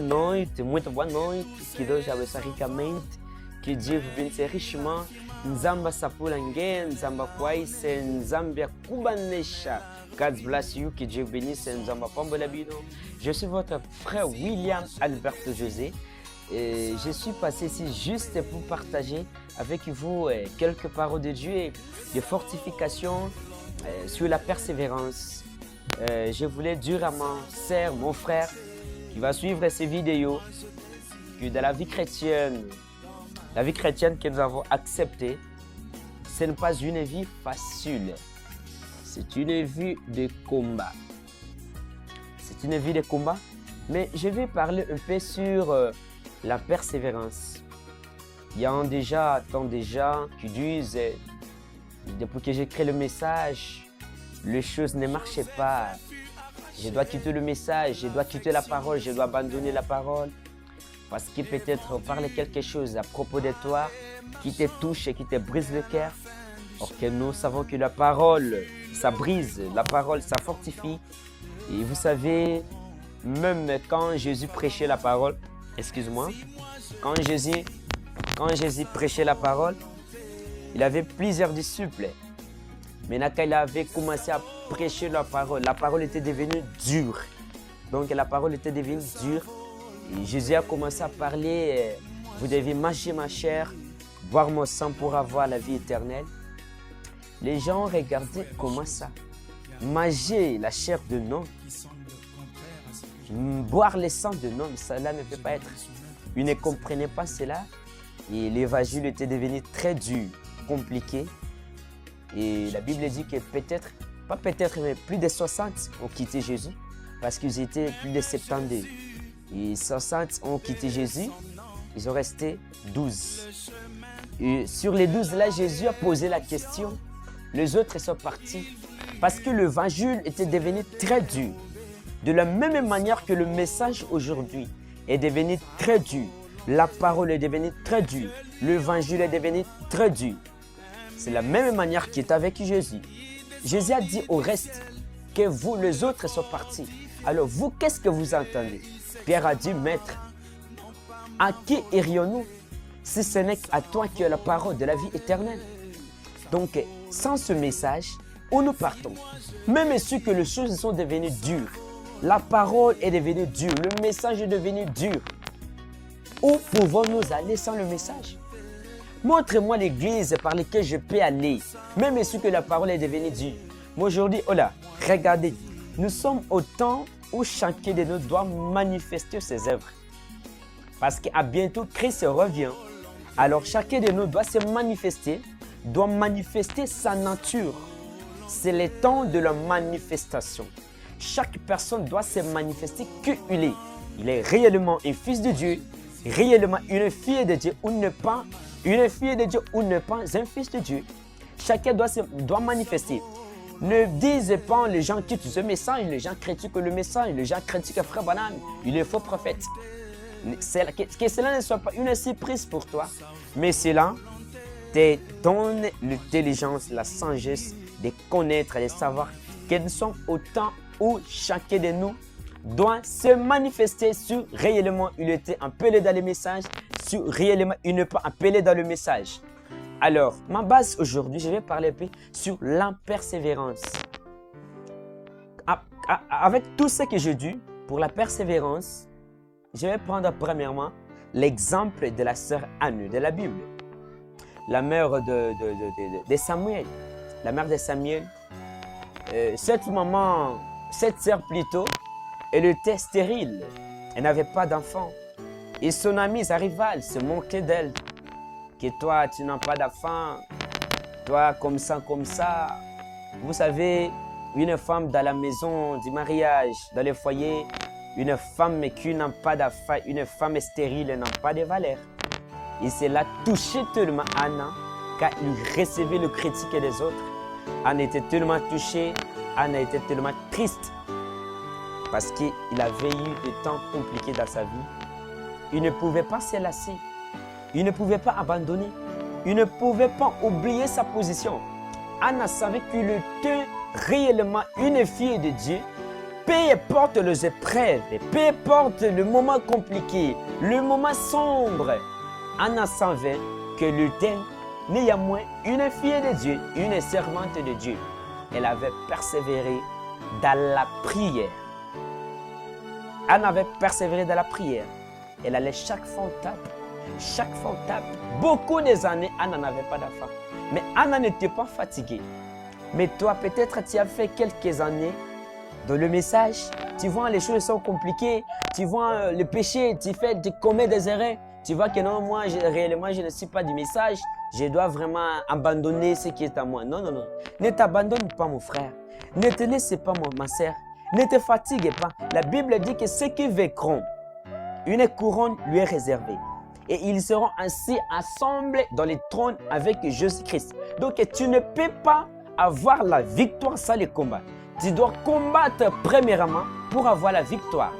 noite, muito boa noite. Que Deus abençoe ricamente. Que Dieu vous bénisse richement. Nzamba Sapulangue, Nzamba Kwaise, Nzambia Kubanesha. God bless you. Que Dieu vous bénisse. Nzamba Pambolabino. Je suis votre frère William Alberto José. Et je suis passé ici juste pour partager avec vous quelques paroles de Dieu et de fortification sur la persévérance. Je voulais dire à mon sœur, mon frère, qui va suivre ces vidéos, que dans la vie chrétienne que nous avons acceptée, ce n'est pas une vie facile. C'est une vie de combat. C'est une vie de combat, mais je vais parler un peu sur la persévérance. Il y a tant de gens qui disent, depuis que j'ai créé le message, les choses ne marchaient pas. Je dois quitter le message, je dois quitter la parole, je dois abandonner la parole. Parce que peut-être on parle quelque chose à propos de toi qui te touche et qui te brise le cœur. Or que nous savons que la parole, ça brise, la parole, ça fortifie. Et vous savez, même quand Jésus prêchait la parole, quand Jésus prêchait la parole, il avait plusieurs disciples. Maintenant, quand il avait commencé à prêcher la parole était devenue dure. Donc, la parole était devenue dure. Et Jésus a commencé à parler, vous devez manger ma chair, boire mon sang pour avoir la vie éternelle. Les gens regardaient comment ça. Manger la chair d'un homme, boire le sang d'un homme, cela ne peut pas être. Ils ne comprenaient pas cela. Et l'évangile était devenu très dur, compliqué. Et la Bible dit que mais plus de 60 ont quitté Jésus parce qu'ils étaient plus de 70. Et 60 ont quitté Jésus, ils ont resté 12. Et sur les 12 là, Jésus a posé la question. Les autres sont partis parce que l'évangile était devenu très dur. De la même manière que le message aujourd'hui est devenu très dur. La parole est devenue très dure. L'évangile est devenu très dur. C'est la même manière qui est avec Jésus. Jésus a dit au reste que vous, les autres, sont partis. Alors vous, qu'est-ce que vous entendez? Pierre a dit, Maître, à qui irions-nous si ce n'est qu'à toi qui as la parole de la vie éternelle? Donc, sans ce message, où nous partons? Même si que les choses sont devenues dures, la parole est devenue dure, le message est devenu dur. Où pouvons-nous aller sans le message? Montre-moi l'église par laquelle je peux aller, même si que la parole est devenue dure. Mais aujourd'hui, regardez, nous sommes au temps où chacun de nous doit manifester ses œuvres. Parce qu'à bientôt, Christ revient. Alors chacun de nous doit se manifester, doit manifester sa nature. C'est le temps de la manifestation. Chaque personne doit se manifester qui il est. Il est réellement un fils de Dieu, réellement une fille de Dieu ou ne pas une fille de Dieu ou ne pas un fils de Dieu. Chacun doit manifester. Ne disent pas les gens qui tuent ce message, les gens critiquent le message, les gens critiquent Frère Banane, il est faux prophète. Que cela ne soit pas une surprise pour toi, mais cela te donne l'intelligence, la sagesse de connaître, de savoir que nous sommes au temps où chacun de nous doit se manifester sur réellement il était appelé dans le message, sur réellement il n'est pas appelé dans le message. Alors, ma base aujourd'hui, je vais parler un peu sur la persévérance. Avec tout ce que je dis pour la persévérance, je vais prendre premièrement l'exemple de la sœur Anne de la Bible, la mère de Samuel. La mère de Samuel, cette sœur plutôt, elle était stérile, elle n'avait pas d'enfant. Et son ami, sa rivale, se moquait d'elle. Que toi, tu n'as pas d'enfant, toi, comme ça. Vous savez, une femme dans la maison du mariage, dans le foyer, une femme qui n'a pas d'enfant, une femme stérile n'a pas de valeur. Et cela touchait tellement Anna, car il recevait le critique des autres. Anna était tellement touchée, Anna était tellement triste. Parce qu'il avait eu des temps compliqués dans sa vie. Il ne pouvait pas se lasser. Il ne pouvait pas abandonner. Il ne pouvait pas oublier sa position. Anna savait qu'il était réellement une fille de Dieu peu importe les épreuves, peu importe le moment compliqué, le moment sombre, Anna savait que l'Éternel, néanmoins une fille de Dieu, une servante de Dieu, elle avait persévéré dans la prière. Anna avait persévéré dans la prière. Elle allait chaque fois au temple. Chaque fois au temple. Beaucoup des années, Anna n'avait pas d'enfant. Mais Anna n'était pas fatiguée. Mais toi, peut-être tu as fait quelques années dans le message. Tu vois, les choses sont compliquées. Tu vois le péché, tu commets des erreurs. Tu vois que non, moi, réellement, je ne suis pas du message. Je dois vraiment abandonner ce qui est à moi. Non, non, non. Ne t'abandonne pas, mon frère. Ne te laisse pas, ma sœur. Ne te fatigue pas. La Bible dit que ceux qui vaincront, une couronne lui est réservée. Et ils seront ainsi assemblés dans les trônes avec Jésus-Christ. Donc, tu ne peux pas avoir la victoire sans le combat. Tu dois combattre premièrement pour avoir la victoire.